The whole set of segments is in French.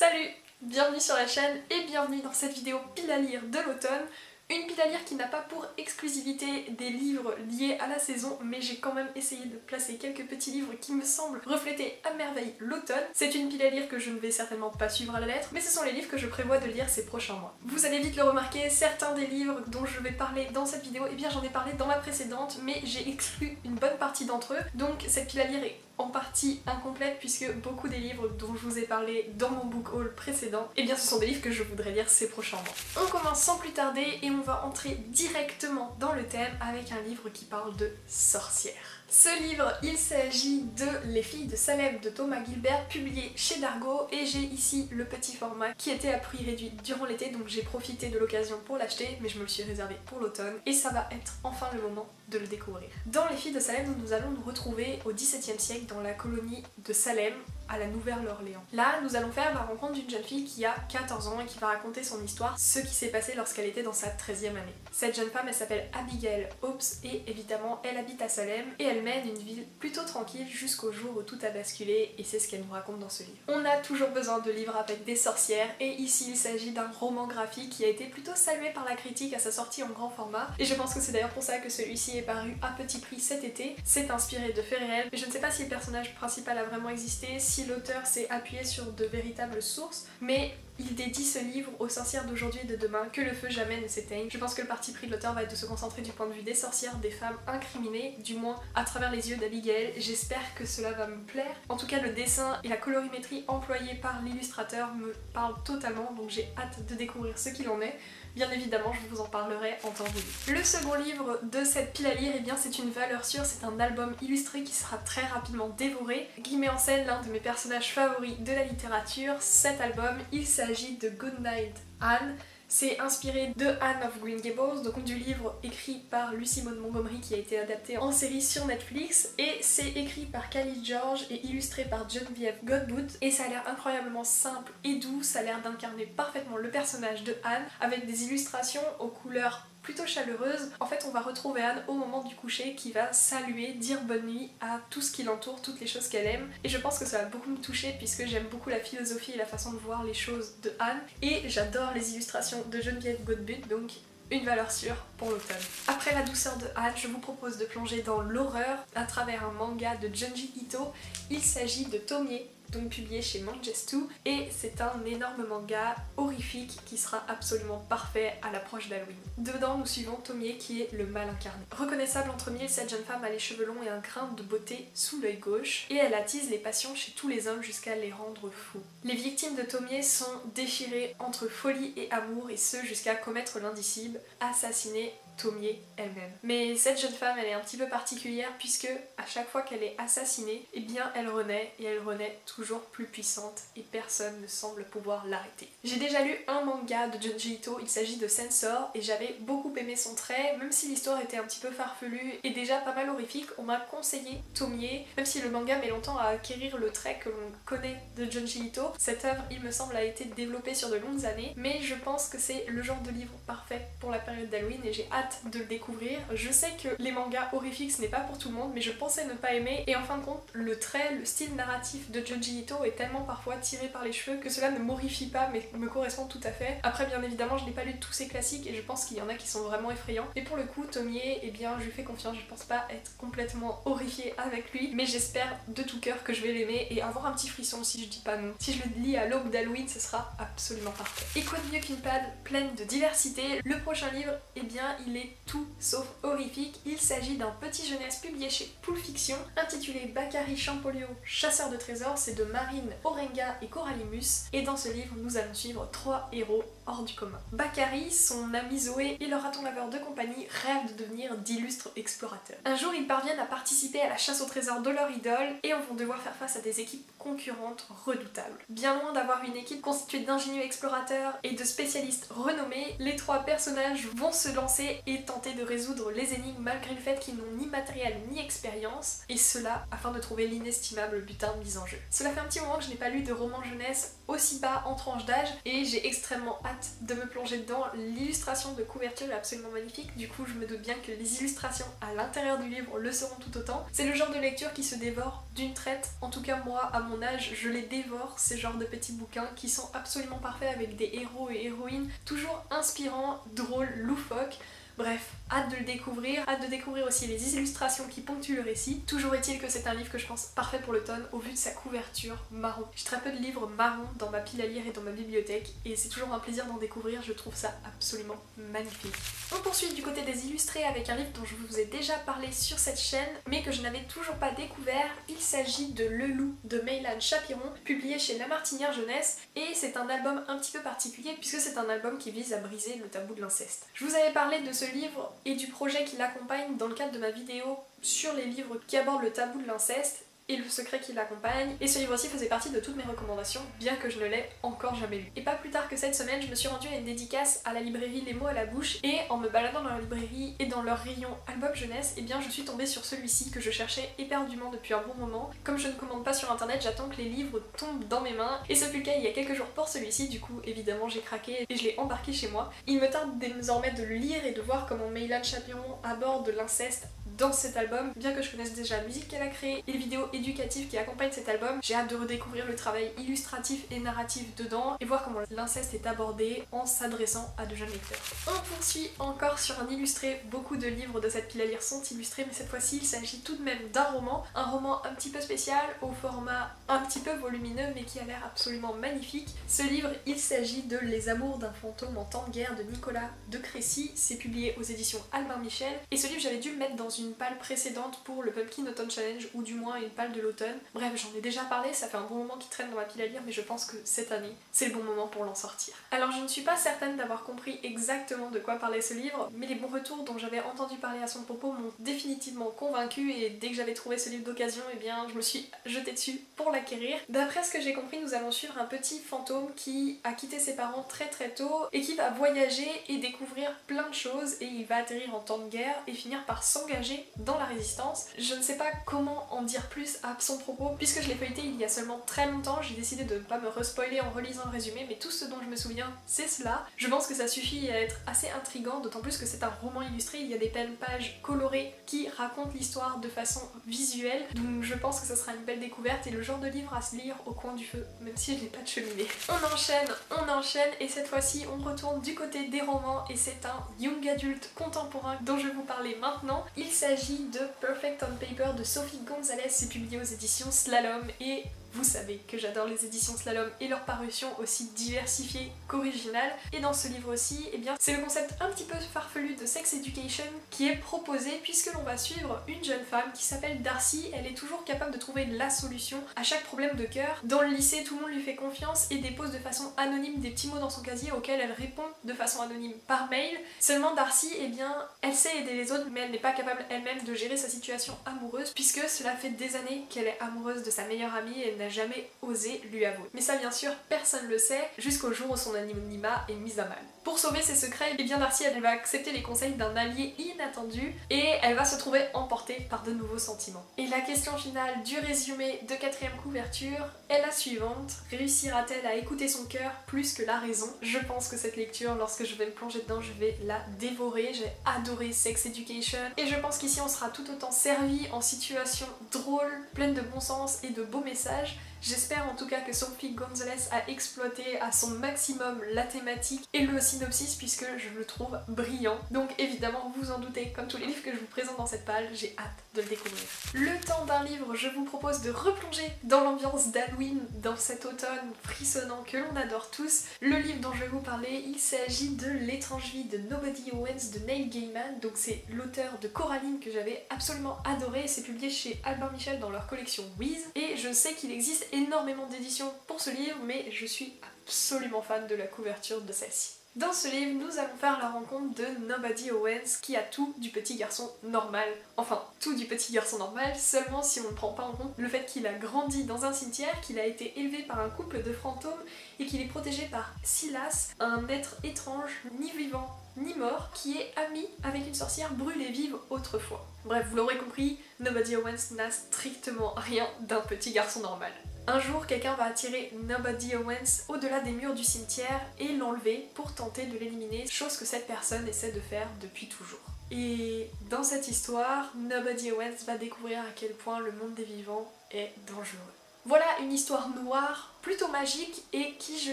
Salut, bienvenue sur la chaîne et bienvenue dans cette vidéo pile à lire de l'automne. Une pile à lire qui n'a pas pour exclusivité des livres liés à la saison, mais j'ai quand même essayé de placer quelques petits livres qui me semblent refléter à merveille l'automne. C'est une pile à lire que je ne vais certainement pas suivre à la lettre, mais ce sont les livres que je prévois de lire ces prochains mois. Vous allez vite le remarquer, certains des livres dont je vais parler dans cette vidéo, eh bien j'en ai parlé dans la précédente, mais j'ai exclu une bonne partie d'entre eux, donc cette pile à lire est en partie incomplète puisque beaucoup des livres dont je vous ai parlé dans mon book haul précédent, eh bien ce sont des livres que je voudrais lire ces prochains mois. On commence sans plus tarder et on va entrer directement dans le thème avec un livre qui parle de sorcières. Ce livre, il s'agit de Les filles de Salem de Thomas Gilbert, publié chez Dargaud, et j'ai ici le petit format qui était à prix réduit durant l'été, donc j'ai profité de l'occasion pour l'acheter, mais je me le suis réservé pour l'automne, et ça va être enfin le moment de le découvrir. Dans Les filles de Salem, nous allons nous retrouver au XVIIe siècle dans la colonie de Salem, à la Nouvelle-Orléans. Là, nous allons faire la rencontre d'une jeune fille qui a 14 ans et qui va raconter son histoire, ce qui s'est passé lorsqu'elle était dans sa 13e année. Cette jeune femme, elle s'appelle Abigail Hobbs et évidemment, elle habite à Salem et elle mène une vie plutôt tranquille jusqu'au jour où tout a basculé et c'est ce qu'elle nous raconte dans ce livre. On a toujours besoin de livres avec des sorcières et ici il s'agit d'un roman graphique qui a été plutôt salué par la critique à sa sortie en grand format et je pense que c'est d'ailleurs pour ça que celui-ci est paru à petit prix cet été. C'est inspiré de faits réels, mais je ne sais pas si le personnage principal a vraiment existé, si l'auteur s'est appuyé sur de véritables sources, mais il dédie ce livre aux sorcières d'aujourd'hui et de demain, que le feu jamais ne s'éteigne. Je pense que le parti pris de l'auteur va être de se concentrer du point de vue des sorcières, des femmes incriminées, du moins à travers les yeux d'Abigail. J'espère que cela va me plaire. En tout cas, le dessin et la colorimétrie employée par l'illustrateur me parlent totalement, donc j'ai hâte de découvrir ce qu'il en est. Bien évidemment, je vous en parlerai en temps voulu. Le second livre de cette pile à lire, eh bien c'est une valeur sûre, c'est un album illustré qui sera très rapidement dévoré, qui met en scène l'un de mes personnages favoris de la littérature. Cet album, il s'agit de Goodnight Anne. C'est inspiré de Anne of Green Gables, donc du livre écrit par Lucy Maud Montgomery qui a été adapté en série sur Netflix, et c'est écrit par Khalid George et illustré par Genevieve Godbout, et ça a l'air incroyablement simple et doux, ça a l'air d'incarner parfaitement le personnage de Anne, avec des illustrations aux couleurs plutôt chaleureuse. En fait, on va retrouver Anne au moment du coucher qui va saluer, dire bonne nuit à tout ce qui l'entoure, toutes les choses qu'elle aime. Et je pense que ça va beaucoup me toucher puisque j'aime beaucoup la philosophie et la façon de voir les choses de Anne. Et j'adore les illustrations de Genevieve Godbout, donc une valeur sûre pour l'automne. Après la douceur de Anne, je vous propose de plonger dans l'horreur à travers un manga de Junji Ito. Il s'agit de Tomie, donc publié chez Mangestu, et c'est un énorme manga horrifique qui sera absolument parfait à l'approche d'Halloween. Dedans, nous suivons Tomie qui est le mal incarné. Reconnaissable entre mille, cette jeune femme a les cheveux longs et un grain de beauté sous l'œil gauche, et elle attise les passions chez tous les hommes jusqu'à les rendre fous. Les victimes de Tomie sont déchirées entre folie et amour, et ce jusqu'à commettre l'indicible, assassiner Tomie elle-même. Mais cette jeune femme, elle est un petit peu particulière puisque à chaque fois qu'elle est assassinée, eh bien elle renaît et elle renaît toujours plus puissante et personne ne semble pouvoir l'arrêter. J'ai déjà lu un manga de Junji Ito, il s'agit de Censor, et j'avais beaucoup aimé son trait, même si l'histoire était un petit peu farfelue et déjà pas mal horrifique. On m'a conseillé Tomie, même si le manga met longtemps à acquérir le trait que l'on connaît de Junji Ito. Cette œuvre, il me semble, a été développée sur de longues années, mais je pense que c'est le genre de livre parfait pour la période d'Halloween et j'ai hâte de le découvrir. Je sais que les mangas horrifiques ce n'est pas pour tout le monde, mais je pensais ne pas aimer, et en fin de compte le trait, le style narratif de Junji Ito est tellement parfois tiré par les cheveux que cela ne m'horrifie pas mais me correspond tout à fait. Après bien évidemment je n'ai pas lu tous ces classiques et je pense qu'il y en a qui sont vraiment effrayants, et pour le coup Tomie, eh bien je lui fais confiance, je pense pas être complètement horrifiée avec lui, mais j'espère de tout cœur que je vais l'aimer et avoir un petit frisson si je dis pas non. Si je le lis à l'aube d'Halloween, ce sera absolument parfait. Et quoi de mieux qu'une page pleine de diversité? Le prochain livre, eh bien il est tout sauf horrifique. Il s'agit d'un petit jeunesse publié chez Pool Fiction, intitulé Bakary Champollion, chasseur de trésors. C'est de Marine Orenga et Corallimus, et dans ce livre nous allons suivre 3 héros hors du commun. Bakary, son ami Zoé et leur raton laveur de compagnie rêvent de devenir d'illustres explorateurs. Un jour ils parviennent à participer à la chasse au trésor de leur idole et vont devoir faire face à des équipes concurrentes redoutables. Bien loin d'avoir une équipe constituée d'ingénieux explorateurs et de spécialistes renommés, les 3 personnages vont se lancer et tenter de résoudre les énigmes malgré le fait qu'ils n'ont ni matériel ni expérience, et cela afin de trouver l'inestimable butin mis en jeu. Cela fait un petit moment que je n'ai pas lu de roman jeunesse aussi bas en tranche d'âge et j'ai extrêmement hâte de me plonger dedans. L'illustration de couverture est absolument magnifique, du coup je me doute bien que les illustrations à l'intérieur du livre le seront tout autant. C'est le genre de lecture qui se dévore d'une traite, en tout cas moi à mon âge je les dévore, ces genres de petits bouquins qui sont absolument parfaits avec des héros et héroïnes toujours inspirants, drôles, loufoques. Bref, hâte de le découvrir, hâte de découvrir aussi les illustrations qui ponctuent le récit. Toujours est-il que c'est un livre que je pense parfait pour l'automne au vu de sa couverture marron. J'ai très peu de livres marrons dans ma pile à lire et dans ma bibliothèque et c'est toujours un plaisir d'en découvrir, je trouve ça absolument magnifique. On poursuit du côté des illustrés avec un livre dont je vous ai déjà parlé sur cette chaîne mais que je n'avais toujours pas découvert. Il s'agit de Le Loup de Meylan Chapiron, publié chez La Martinière Jeunesse et c'est un album un petit peu particulier puisque c'est un album qui vise à briser le tabou de l'inceste. Je vous avais parlé de ce livre et du projet qui l'accompagne dans le cadre de ma vidéo sur les livres qui abordent le tabou de l'inceste et le secret qui l'accompagne, et ce livre aussi faisait partie de toutes mes recommandations, bien que je ne l'ai encore jamais lu. Et pas plus tard que cette semaine, je me suis rendue à une dédicace à la librairie Les Mots à la Bouche, et en me baladant dans la librairie et dans leur rayon album jeunesse, et bien je suis tombée sur celui-ci que je cherchais éperdument depuis un bon moment. Comme je ne commande pas sur internet, j'attends que les livres tombent dans mes mains, et ce fut le cas il y a quelques jours pour celui-ci, du coup évidemment j'ai craqué et je l'ai embarqué chez moi. Il me tarde désormais de le lire et de voir comment Meylan Chapiron aborde l'inceste dans cet album, bien que je connaisse déjà la musique qu'elle a créée et les vidéos éducatives qui accompagnent cet album, j'ai hâte de redécouvrir le travail illustratif et narratif dedans et voir comment l'inceste est abordé en s'adressant à de jeunes lecteurs. On poursuit encore sur un illustré, beaucoup de livres de cette pile à lire sont illustrés mais cette fois-ci il s'agit tout de même d'un roman, un roman un petit peu spécial au format un petit peu volumineux mais qui a l'air absolument magnifique. Ce livre, il s'agit de Les amours d'un fantôme en temps de guerre de Nicolas de Crécy, c'est publié aux éditions Albin Michel et ce livre j'avais dû le mettre dans une palle précédente pour le Pumpkin Autumn Challenge ou du moins une palle de l'automne. Bref, j'en ai déjà parlé, ça fait un bon moment qu'il traîne dans ma pile à lire mais je pense que cette année c'est le bon moment pour l'en sortir. Alors je ne suis pas certaine d'avoir compris exactement de quoi parlait ce livre, mais les bons retours dont j'avais entendu parler à son propos m'ont définitivement convaincue et dès que j'avais trouvé ce livre d'occasion, eh bien je me suis jetée dessus pour l'acquérir. D'après ce que j'ai compris, nous allons suivre un petit fantôme qui a quitté ses parents très tôt et qui va voyager et découvrir plein de choses et il va atterrir en temps de guerre et finir par s'engager dans la résistance. Je ne sais pas comment en dire plus à son propos puisque je l'ai feuilleté il y a seulement très longtemps, j'ai décidé de ne pas me respoiler en relisant le résumé mais tout ce dont je me souviens c'est cela. Je pense que ça suffit à être assez intriguant, d'autant plus que c'est un roman illustré, il y a des pleines pages colorées qui racontent l'histoire de façon visuelle, donc je pense que ça sera une belle découverte et le genre de livre à se lire au coin du feu, même si je n'ai pas de cheminée. On enchaîne et cette fois-ci on retourne du côté des romans et c'est un young adult contemporain dont je vais vous parler maintenant. Il s'agit de Perfect on Paper de Sophie Gonzalez, c'est publié aux éditions Slalom et vous savez que j'adore les éditions Slalom et leur parution aussi diversifiée qu'originale. Et dans ce livre aussi, eh bien, c'est le concept un petit peu farfelu de sex education qui est proposé puisque l'on va suivre une jeune femme qui s'appelle Darcy. Elle est toujours capable de trouver la solution à chaque problème de cœur. Dans le lycée, tout le monde lui fait confiance et dépose de façon anonyme des petits mots dans son casier auxquels elle répond de façon anonyme par mail. Seulement Darcy, eh bien, elle sait aider les autres mais elle n'est pas capable elle-même de gérer sa situation amoureuse puisque cela fait des années qu'elle est amoureuse de sa meilleure amie et elle n'a jamais osé lui avouer. Mais ça bien sûr personne le sait jusqu'au jour où son anonymat est mis à mal. Pour sauver ses secrets, eh bien Darcy elle va accepter les conseils d'un allié inattendu et elle va se trouver emportée par de nouveaux sentiments. Et la question finale du résumé de 4ème couverture est la suivante: réussira-t-elle à écouter son cœur plus que la raison? Je pense que cette lecture, lorsque je vais me plonger dedans, je vais la dévorer. J'ai adoré Sex Education et je pense qu'ici on sera tout autant servi en situation drôle, pleine de bon sens et de beaux messages. J'espère en tout cas que Sophie Gonzalez a exploité à son maximum la thématique et le synopsis puisque je le trouve brillant. Donc évidemment, vous en doutez, comme tous les livres que je vous présente dans cette palle, j'ai hâte de le découvrir. Le temps d'un livre, je vous propose de replonger dans l'ambiance d'Halloween dans cet automne frissonnant que l'on adore tous. Le livre dont je vais vous parler, il s'agit de L'étrange vie de Nobody Owens de Neil Gaiman. Donc c'est l'auteur de Coraline que j'avais absolument adoré. C'est publié chez Albin Michel dans leur collection Wiz. Et je sais qu'il existe énormément d'éditions pour ce livre, mais je suis absolument fan de la couverture de celle-ci. Dans ce livre, nous allons faire la rencontre de Nobody Owens qui a tout du petit garçon normal. Enfin, tout du petit garçon normal, seulement si on ne prend pas en compte le fait qu'il a grandi dans un cimetière, qu'il a été élevé par un couple de fantômes et qu'il est protégé par Silas, un être étrange, ni vivant ni mort, qui est ami avec une sorcière brûlée vive autrefois. Bref, vous l'aurez compris, Nobody Owens n'a strictement rien d'un petit garçon normal. Un jour, quelqu'un va attirer Nobody Owens au-delà des murs du cimetière et l'enlever pour tenter de l'éliminer, chose que cette personne essaie de faire depuis toujours. Et dans cette histoire, Nobody Owens va découvrir à quel point le monde des vivants est dangereux. Voilà une histoire noire, plutôt magique et qui, je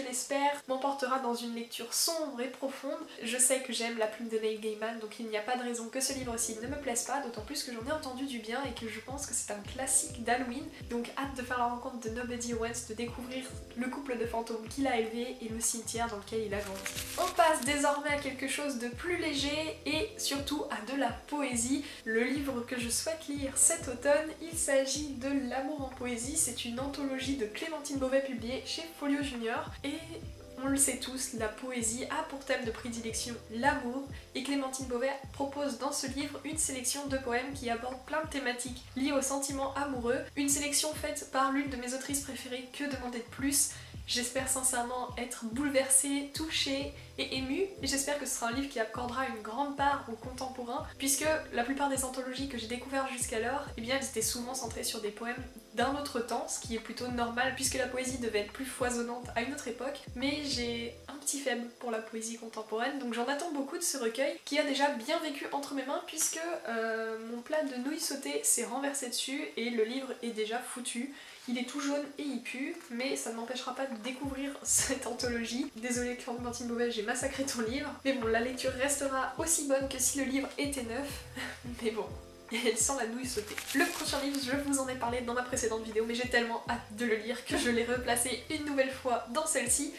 l'espère, m'emportera dans une lecture sombre et profonde. Je sais que j'aime la plume de Neil Gaiman, donc il n'y a pas de raison que ce livre-ci ne me plaise pas, d'autant plus que j'en ai entendu du bien et que je pense que c'est un classique d'Halloween. Donc hâte de faire la rencontre de Nobody Owens, de découvrir le couple de fantômes qu'il a élevé et le cimetière dans lequel il a grandi. On passe désormais à quelque chose de plus léger et surtout à de la poésie. Le livre que je souhaite lire cet automne, il s'agit de L'amour en poésie. C'est une anthologie de Clémentine Beauvais publiée chez Folio Junior et on le sait tous, la poésie a pour thème de prédilection l'amour et Clémentine Beauvais propose dans ce livre une sélection de poèmes qui abordent plein de thématiques liées aux sentiments amoureux, une sélection faite par l'une de mes autrices préférées, que demander de plus. J'espère sincèrement être bouleversée, touchée et émue et j'espère que ce sera un livre qui accordera une grande part aux contemporains puisque la plupart des anthologies que j'ai découvertes jusqu'alors, eh bien elles étaient souvent centrées sur des poèmes d'un autre temps, ce qui est plutôt normal puisque la poésie devait être plus foisonnante à une autre époque, mais j'ai un petit faible pour la poésie contemporaine donc j'en attends beaucoup de ce recueil qui a déjà bien vécu entre mes mains puisque mon plat de nouilles sautées s'est renversé dessus et le livre est déjà foutu. Il est tout jaune et il pue, mais ça ne m'empêchera pas de découvrir cette anthologie. Désolée Clémentine Beauvais, j'ai massacré ton livre. Mais bon, la lecture restera aussi bonne que si le livre était neuf. Mais bon, elle sent la nouille sautée. Le prochain livre, je vous en ai parlé dans ma précédente vidéo, mais j'ai tellement hâte de le lire que je l'ai replacé une nouvelle fois dans celle-ci.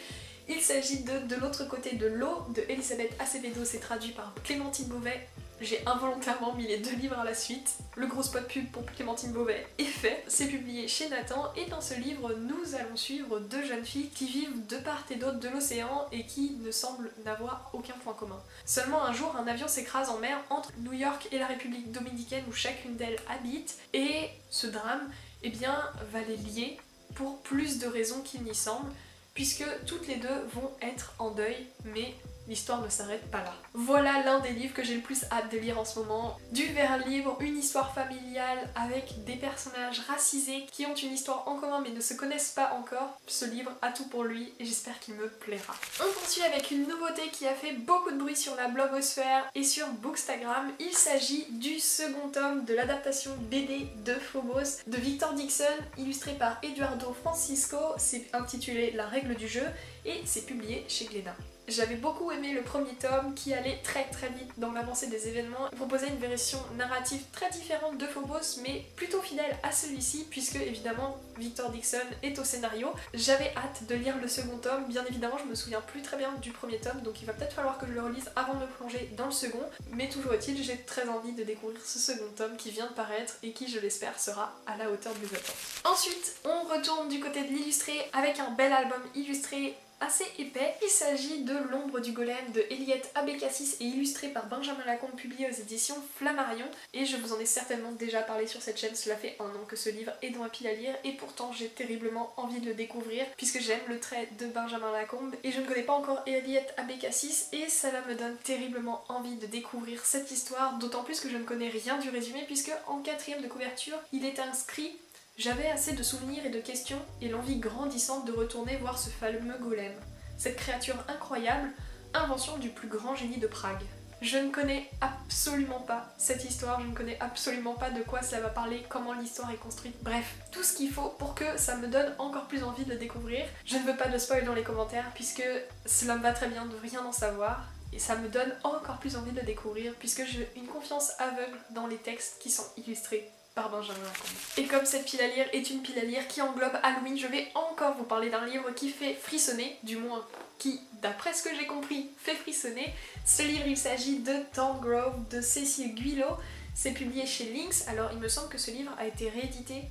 Il s'agit de l'autre côté de l'eau de Elisabeth Acevedo, c'est traduit par Clémentine Beauvais. J'ai involontairement mis les deux livres à la suite. Le gros spot pub pour Clémentine Beauvais est fait. C'est publié chez Nathan et dans ce livre, nous allons suivre deux jeunes filles qui vivent de part et d'autre de l'océan et qui ne semblent n'avoir aucun point commun. Seulement un jour, un avion s'écrase en mer entre New York et la République dominicaine où chacune d'elles habite et ce drame, eh bien, va les lier pour plus de raisons qu'il n'y semble puisque toutes les deux vont être en deuil, mais l'histoire ne s'arrête pas là. Voilà l'un des livres que j'ai le plus hâte de lire en ce moment. Du vers libre, une histoire familiale avec des personnages racisés qui ont une histoire en commun mais ne se connaissent pas encore. Ce livre a tout pour lui et j'espère qu'il me plaira. On poursuit avec une nouveauté qui a fait beaucoup de bruit sur la blogosphère et sur Bookstagram. Il s'agit du second tome de l'adaptation BD de Phobos de Victor Dixon, illustré par Eduardo Francisco. C'est intitulé La règle du jeu et c'est publié chez Glénat. J'avais beaucoup aimé le premier tome qui allait très vite dans l'avancée des événements. Il proposait une version narrative très différente de Phobos mais plutôt fidèle à celui-ci puisque évidemment Victor Dixon est au scénario. J'avais hâte de lire le second tome, bien évidemment je me souviens plus très bien du premier tome donc il va peut-être falloir que je le relise avant de me plonger dans le second, mais toujours est-il, j'ai très envie de découvrir ce second tome qui vient de paraître et qui je l'espère sera à la hauteur de mes attentes. Ensuite on retourne du côté de l'illustré avec un bel album illustré assez épais. Il s'agit de L'ombre du golem de Eliette Abécassis et illustré par Benjamin Lacombe, publié aux éditions Flammarion. Et je vous en ai certainement déjà parlé sur cette chaîne, cela fait 1 an que ce livre est dans ma pile à lire et pourtant j'ai terriblement envie de le découvrir puisque j'aime le trait de Benjamin Lacombe et je ne connais pas encore Eliette Abécassis et cela me donne terriblement envie de découvrir cette histoire, d'autant plus que je ne connais rien du résumé puisque en 4e de couverture il est inscrit: j'avais assez de souvenirs et de questions et l'envie grandissante de retourner voir ce fameux golem. Cette créature incroyable, invention du plus grand génie de Prague. Je ne connais absolument pas cette histoire, je ne connais absolument pas de quoi cela va parler, comment l'histoire est construite, bref, tout ce qu'il faut pour que ça me donne encore plus envie de le découvrir. Je ne veux pas de spoil dans les commentaires puisque cela me va très bien de rien en savoir. Et ça me donne encore plus envie de le découvrir puisque j'ai une confiance aveugle dans les textes qui sont illustrés par Benjamin Lacombe. Et comme cette pile à lire est une pile à lire qui englobe Halloween, je vais encore vous parler d'un livre qui fait frissonner, du moins qui, d'après ce que j'ai compris, fait frissonner. Ce livre, il s'agit de Thorngrove de Cécile Guyot. C'est publié chez Lynx. Alors il me semble que ce livre a été réédité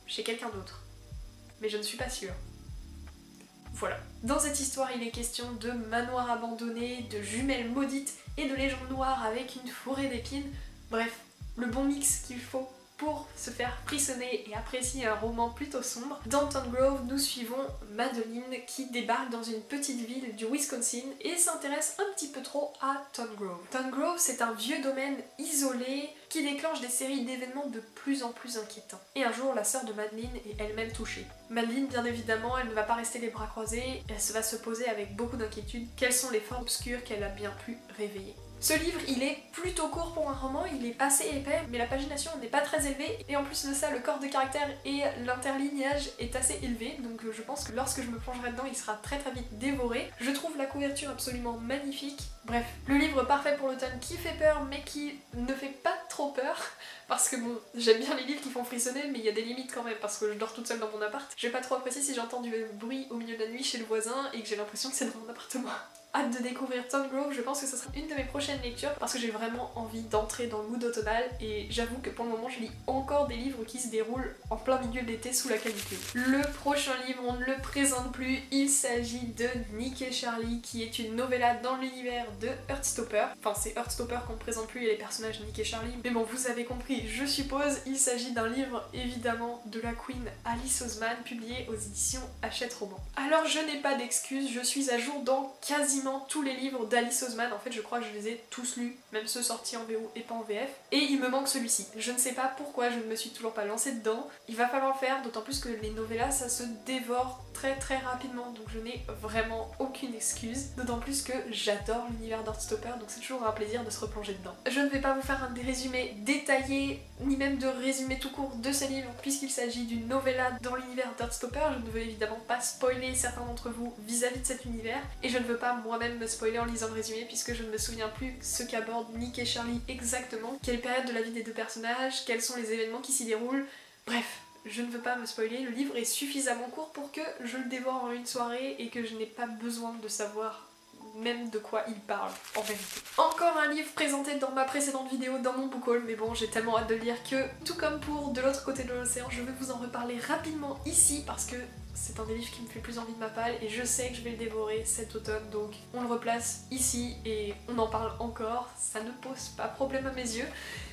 chez quelqu'un d'autre, mais je ne suis pas sûre. Voilà. Dans cette histoire, il est question de manoirs abandonnés, de jumelles maudites et de légendes noires avec une forêt d'épines. Bref, le bon mix qu'il faut pour se faire frissonner et apprécier un roman plutôt sombre. Dans Tongrove, nous suivons Madeline qui débarque dans une petite ville du Wisconsin et s'intéresse un petit peu trop à Tongrove. Tongrove, c'est un vieux domaine isolé qui déclenche des séries d'événements de plus en plus inquiétants. Et un jour, la sœur de Madeline est elle-même touchée. Madeline, bien évidemment, elle ne va pas rester les bras croisés, elle va se poser avec beaucoup d'inquiétude quelles sont les formes obscures qu'elle a bien pu réveiller. Ce livre, il est plutôt court pour un roman, il est assez épais, mais la pagination n'est pas très élevée, et en plus de ça, le corps de caractère et l'interlignage est assez élevé, donc je pense que lorsque je me plongerai dedans, il sera très vite dévoré. Je trouve la couverture absolument magnifique. Bref, le livre parfait pour l'automne qui fait peur, mais qui ne fait pas trop peur, parce que bon, j'aime bien les livres qui font frissonner, mais il y a des limites quand même, parce que je dors toute seule dans mon appart. Je vais pas trop apprécier si j'entends du bruit au milieu de la nuit chez le voisin, et que j'ai l'impression que c'est dans mon appartement. Hâte de découvrir Tongrove, je pense que ce sera une de mes prochaines lectures parce que j'ai vraiment envie d'entrer dans le mood automnal et j'avoue que pour le moment je lis encore des livres qui se déroulent en plein milieu de l'été sous la canicule. Le prochain livre, on ne le présente plus, il s'agit de Nick et Charlie qui est une novella dans l'univers de Heartstopper. Enfin c'est Heartstopper qu'on ne présente plus et les personnages Nick et Charlie, mais bon vous avez compris je suppose, il s'agit d'un livre évidemment de la queen Alice Oseman publié aux éditions Hachette Roman. Alors je n'ai pas d'excuses, je suis à jour dans quasiment tous les livres d'Alice Oseman, en fait je crois que je les ai tous lus, même ceux sortis en VO et pas en VF, et il me manque celui-ci. Je ne sais pas pourquoi je ne me suis toujours pas lancée dedans, il va falloir le faire, d'autant plus que les novellas ça se dévore très rapidement, donc je n'ai vraiment aucune excuse, d'autant plus que j'adore l'univers d'Heartstopper, donc c'est toujours un plaisir de se replonger dedans. Je ne vais pas vous faire un résumé détaillé, ni même de résumé tout court de ce livre, puisqu'il s'agit d'une novella dans l'univers d'Heartstopper, je ne veux évidemment pas spoiler certains d'entre vous vis-à-vis de cet univers, et je ne veux pas moi-même me spoiler en lisant le résumé, puisque je ne me souviens plus ce qu'abordent Nick et Charlie exactement, quelle période de la vie des deux personnages, quels sont les événements qui s'y déroulent, bref. Je ne veux pas me spoiler, le livre est suffisamment court pour que je le dévore en une soirée et que je n'ai pas besoin de savoir même de quoi il parle en vérité. Encore un livre présenté dans ma précédente vidéo dans mon book haul, mais bon j'ai tellement hâte de le lire que tout comme pour De l'autre côté de l'océan, je vais vous en reparler rapidement ici parce que c'est un des livres qui me fait le plus envie de ma palle et je sais que je vais le dévorer cet automne, donc on le replace ici et on en parle encore, ça ne pose pas problème à mes yeux.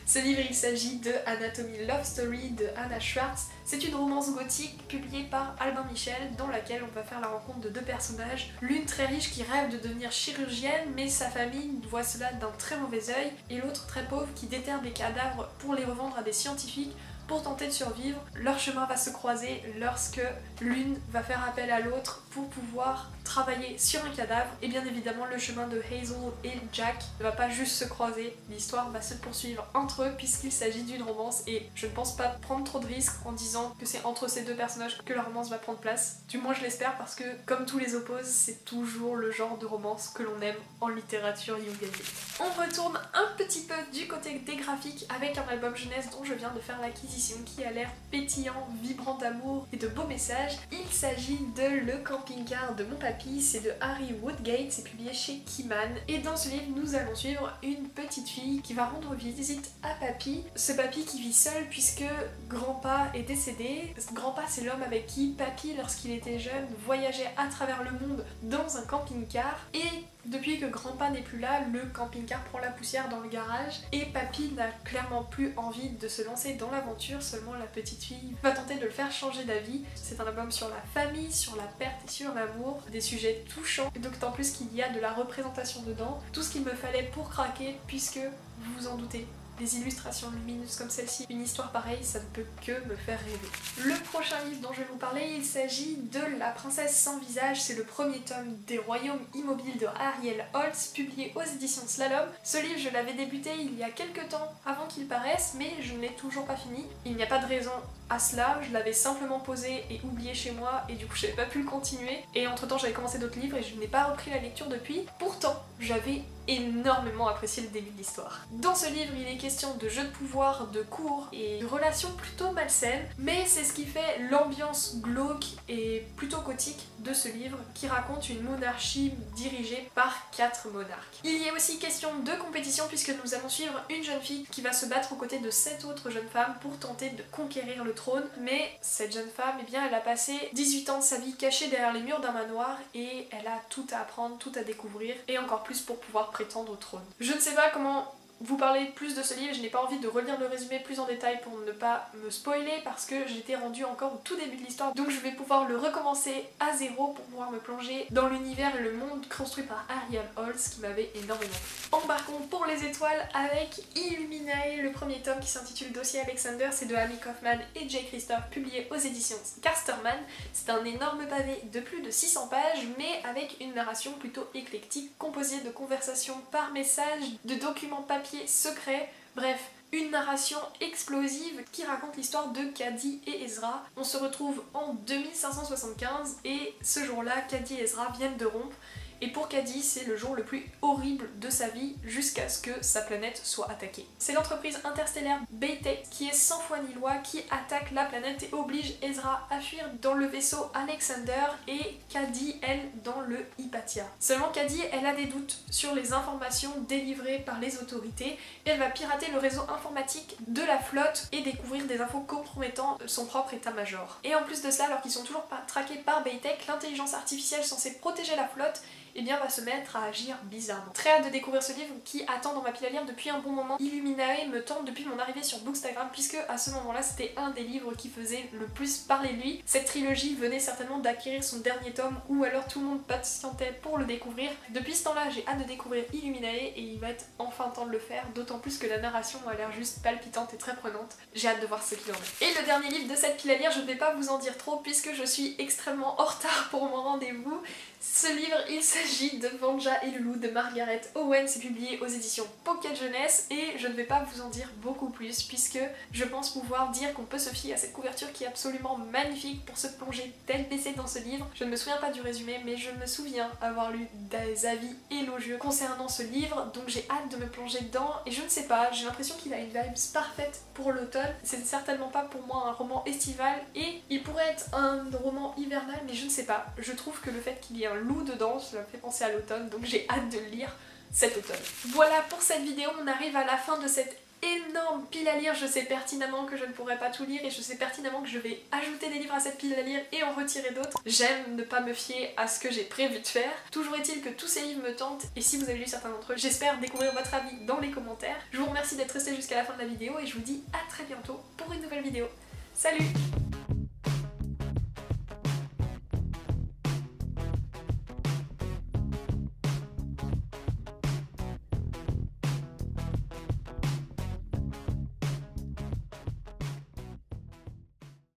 Ce livre, il s'agit de Anatomy Love Story de Anna Schwartz. C'est une romance gothique publiée par Albin Michel dans laquelle on va faire la rencontre de deux personnages. L'une très riche qui rêve de devenir chirurgienne mais sa famille voit cela d'un très mauvais œil et l'autre très pauvre qui déterre des cadavres pour les revendre à des scientifiques pour tenter de survivre. Leur chemin va se croiser lorsque l'une va faire appel à l'autre pour pouvoir travailler sur un cadavre et bien évidemment le chemin de Hazel et Jack ne va pas juste se croiser, l'histoire va se poursuivre entre eux puisqu'il s'agit d'une romance et je ne pense pas prendre trop de risques en disant que c'est entre ces deux personnages que la romance va prendre place. Du moins je l'espère parce que comme tous les opposes, c'est toujours le genre de romance que l'on aime en littérature young adult. On retourne un petit peu du côté des graphiques avec un album jeunesse dont je viens de faire l'acquisition qui a l'air pétillant, vibrant d'amour et de beaux messages. Il s'agit de Le camping-car de mon papy, c'est de Harry Woodgate, c'est publié chez Keyman et dans ce livre nous allons suivre une petite fille qui va rendre visite à papy. Ce papy qui vit seul puisque grand-pa est décédé. Grand-pa c'est l'homme avec qui papy lorsqu'il était jeune voyageait à travers le monde dans un camping-car et depuis que grand-pa n'est plus là, le camping-car prend la poussière dans le garage et papy n'a clairement plus envie de se lancer dans l'aventure, seulement la petite fille va tenter de le faire changer d'avis. C'est un album sur la famille, sur la perte et sur l'amour, des sujets touchants, et d'autant plus qu'il y a de la représentation dedans, tout ce qu'il me fallait pour craquer puisque, vous vous en doutez, des illustrations lumineuses comme celle-ci, une histoire pareille, ça ne peut que me faire rêver. Le prochain livre dont je vais vous parler, il s'agit de La princesse sans visage, c'est le premier tome des Royaumes immobiles de Ariel Holtz, publié aux éditions Slalom. Ce livre, je l'avais débuté il y a quelques temps avant qu'il paraisse, mais je ne l'ai toujours pas fini. Il n'y a pas de raison à cela, je l'avais simplement posé et oublié chez moi et du coup j'avais pas pu le continuer. Et entre temps j'avais commencé d'autres livres et je n'ai pas repris la lecture depuis. Pourtant, j'avais énormément apprécié le début de l'histoire. Dans ce livre, il est question de jeux de pouvoir, de cours et de relations plutôt malsaines, mais c'est ce qui fait l'ambiance glauque et plutôt gothique de ce livre qui raconte une monarchie dirigée par 4 monarques. Il y a aussi question de compétition puisque nous allons suivre une jeune fille qui va se battre aux côtés de 7 autres jeunes femmes pour tenter de conquérir le trône, mais cette jeune femme, eh bien, elle a passé 18 ans de sa vie cachée derrière les murs d'un manoir et elle a tout à apprendre, tout à découvrir et encore plus pour pouvoir prétendre au trône. Je ne sais pas comment vous parler plus de ce livre, je n'ai pas envie de relire le résumé plus en détail pour ne pas me spoiler parce que j'étais rendue encore au tout début de l'histoire, donc je vais pouvoir le recommencer à zéro pour pouvoir me plonger dans l'univers et le monde construit par Ariel Holz qui m'avait énormément plu. Embarquons pour les étoiles avec Illuminae, le premier tome qui s'intitule Dossier Alexander, c'est de Amy Kaufman et Jay Christophe, publié aux éditions Casterman. C'est un énorme pavé de plus de 600 pages mais avec une narration plutôt éclectique composée de conversations par message, de documents papier secrets, bref, une narration explosive qui raconte l'histoire de Cady et Ezra. On se retrouve en 2575 et ce jour-là, Cady et Ezra viennent de rompre. Et pour Cady, c'est le jour le plus horrible de sa vie jusqu'à ce que sa planète soit attaquée. C'est l'entreprise interstellaire Baytech qui est sans foi ni loi, qui attaque la planète et oblige Ezra à fuir dans le vaisseau Alexander et Cady, elle, dans le Hypatia. Seulement Cady, elle a des doutes sur les informations délivrées par les autorités et elle va pirater le réseau informatique de la flotte et découvrir des infos compromettant son propre état-major. Et en plus de cela, alors qu'ils sont toujours pas traqués par Baytech, l'intelligence artificielle censée protéger la flotte et bien va se mettre à agir bizarrement. Très hâte de découvrir ce livre qui attend dans ma pile à lire depuis un bon moment. Illuminae me tente depuis mon arrivée sur Bookstagram puisque à ce moment-là c'était un des livres qui faisait le plus parler de lui. Cette trilogie venait certainement d'acquérir son dernier tome ou alors tout le monde patientait pour le découvrir. Depuis ce temps-là j'ai hâte de découvrir Illuminae et il va être enfin temps de le faire, d'autant plus que la narration a l'air juste palpitante et très prenante. J'ai hâte de voir ce qu'il en est. Et le dernier livre de cette pile à lire, je ne vais pas vous en dire trop puisque je suis extrêmement en retard pour mon rendez-vous. Ce livre, il s'agit de Vanja et le loup de Margaret Owen, c'est publié aux éditions Pocket Jeunesse et je ne vais pas vous en dire beaucoup plus puisque je pense pouvoir dire qu'on peut se fier à cette couverture qui est absolument magnifique pour se plonger tel baissé dans ce livre. Je ne me souviens pas du résumé mais je me souviens avoir lu des avis élogieux concernant ce livre, donc j'ai hâte de me plonger dedans et je ne sais pas, j'ai l'impression qu'il a une vibe parfaite pour l'automne. C'est certainement pas pour moi un roman estival et il pourrait être un roman hivernal mais je ne sais pas, je trouve que le fait qu'il y ait un loup dedans, ça me fait penser à l'automne, donc j'ai hâte de le lire cet automne. Voilà pour cette vidéo, on arrive à la fin de cette énorme pile à lire. Je sais pertinemment que je ne pourrai pas tout lire et je sais pertinemment que je vais ajouter des livres à cette pile à lire et en retirer d'autres. J'aime ne pas me fier à ce que j'ai prévu de faire. Toujours est-il que tous ces livres me tentent et si vous avez lu certains d'entre eux, j'espère découvrir votre avis dans les commentaires. Je vous remercie d'être resté jusqu'à la fin de la vidéo et je vous dis à très bientôt pour une nouvelle vidéo. Salut!